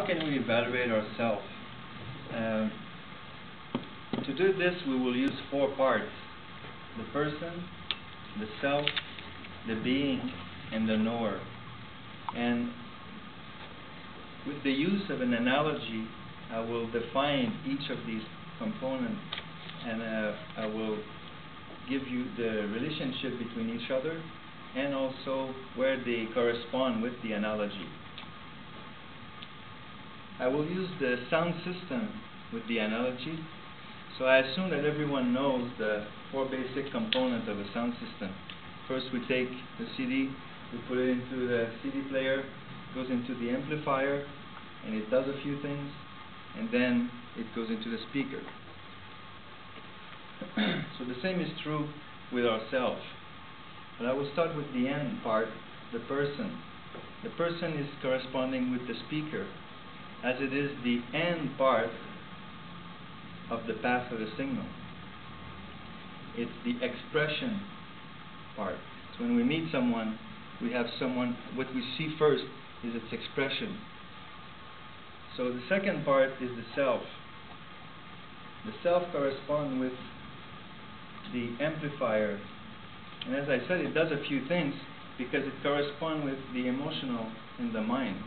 can we evaluate ourselves? To do this, we will use 4 parts: the person, the self, the being, and the knower. And with the use of an analogy, I will define each of these components, and I will give you the relationship between each other and also where they correspond with the analogy. I will use the sound system with the analogy. So I assume that everyone knows the 4 basic components of a sound system. First, we take the CD, we put it into the CD player, it goes into the amplifier, and it does a few things, and then it goes into the speaker. So the same is true with ourselves. But I will start with the end part, the person. The person is corresponding with the speaker, as it is the end part of the path of the signal. It's the expression part. So when we meet someone, we have someone, what we see first is its expression. So the second part is the self. The self corresponds with the amplifier. And as I said, it does a few things because it corresponds with the emotional in the mind.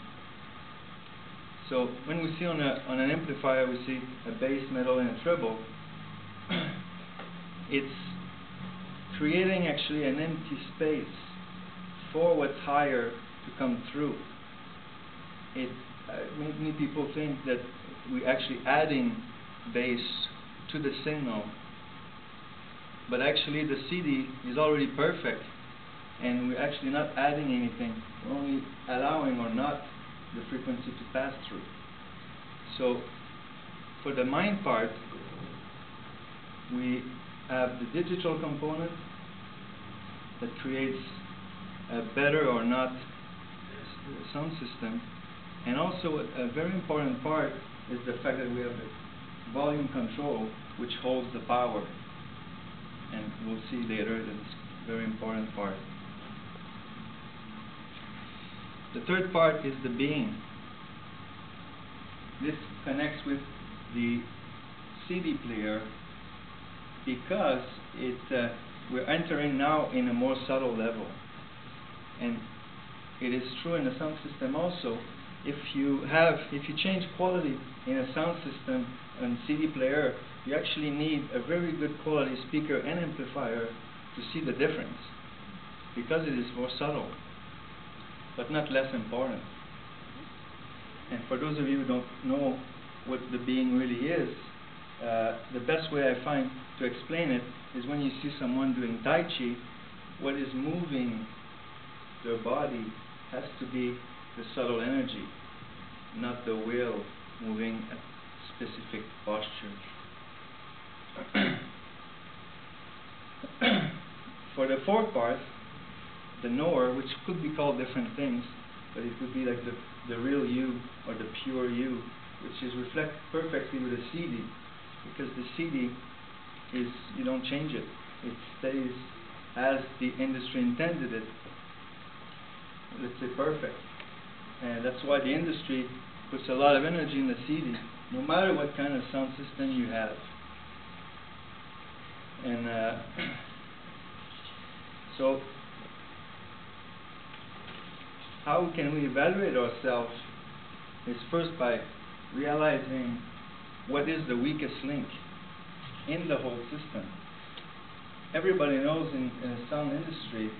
So when we see on an amplifier, we see a bass, middle, and a treble. It's creating actually an empty space for what's higher to come through. Many people think that we're actually adding bass to the signal, but actually the CD is already perfect, and we're actually not adding anything. We're only allowing or not the frequency to pass through. So for the mind part, we have the digital component that creates a better or not sound system, and also a very important part is the fact that we have the volume control, which holds the power, and we'll see later that it's a very important part. The third part is the being. This connects with the CD player because we're entering now in a more subtle level. And it is true in the sound system also. If you change quality in a sound system and CD player, you actually need a very good quality speaker and amplifier to see the difference, because it is more subtle, but not less important. And for those of you who don't know what the being really is, the best way I find to explain it is when you see someone doing Tai Chi, what is moving their body has to be the subtle energy, not the will moving a specific posture. For the fourth part, the knower, which could be called different things, but it would be like the real you or the pure you, which is reflected perfectly with a CD, because the CD is, you don't change it. It stays as the industry intended it, let's say perfect. And that's why the industry puts a lot of energy in the CD, no matter what kind of sound system you have. And so how can we evaluate ourselves is first by realizing what is the weakest link in the whole system. Everybody knows in the sound industry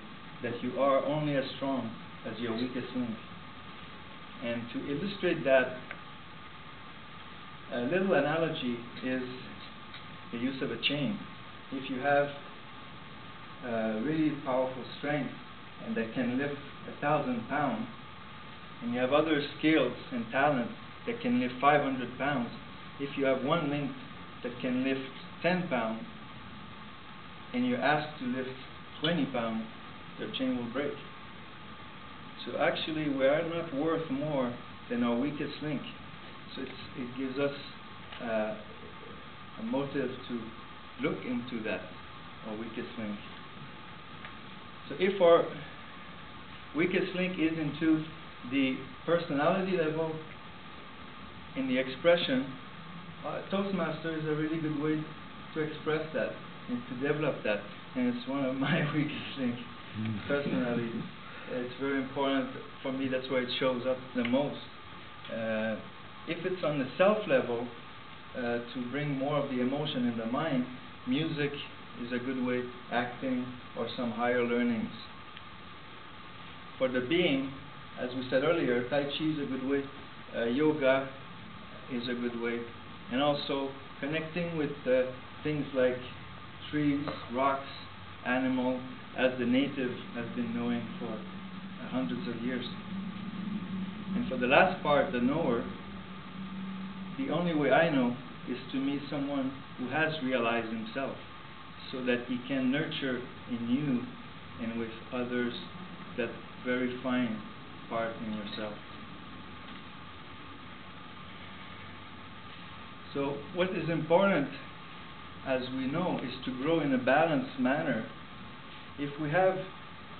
that you are only as strong as your weakest link. And to illustrate that, a little analogy is the use of a chain. If you have really powerful strength and that can lift 1,000 pounds, and you have other skills and talent that can lift 500 pounds, if you have one link that can lift 10 pounds and you're asked to lift 20 pounds, your chain will break. So actually we are not worth more than our weakest link. So it gives us a motive to look into that, our weakest link. So if our weakest link is into the personality level, in the expression, Toastmaster is a really good way to express that and to develop that. And it's one of my weakest links, personally. It's very important for me, that's why it shows up the most. If it's on the self level, to bring more of the emotion in the mind, music is a good way, acting, or some higher learnings. For the being, as we said earlier, Tai Chi is a good way, yoga is a good way, and also connecting with things like trees, rocks, animal, as the native has been knowing for hundreds of years. And for the last part, the knower, the only way I know is to meet someone who has realized himself, so that he can nurture in you and with others that very fine part in yourself. So what is important, as we know, is to grow in a balanced manner. If we have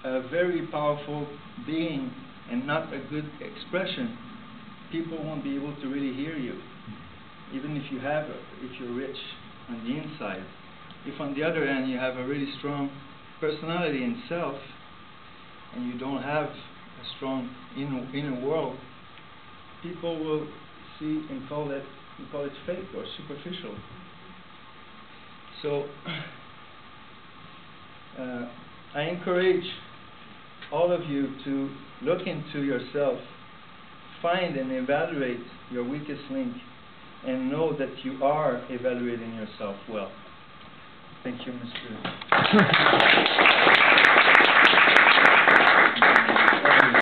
a very powerful being and not a good expression, people won't be able to really hear you, even if you're rich on the inside. If on the other hand you have a really strong personality and self, and you don't have a strong inner world, people will see and call it fake or superficial. So I encourage all of you to look into yourself, find and evaluate your weakest link, and know that you are evaluating yourself well. Thank you, Mr.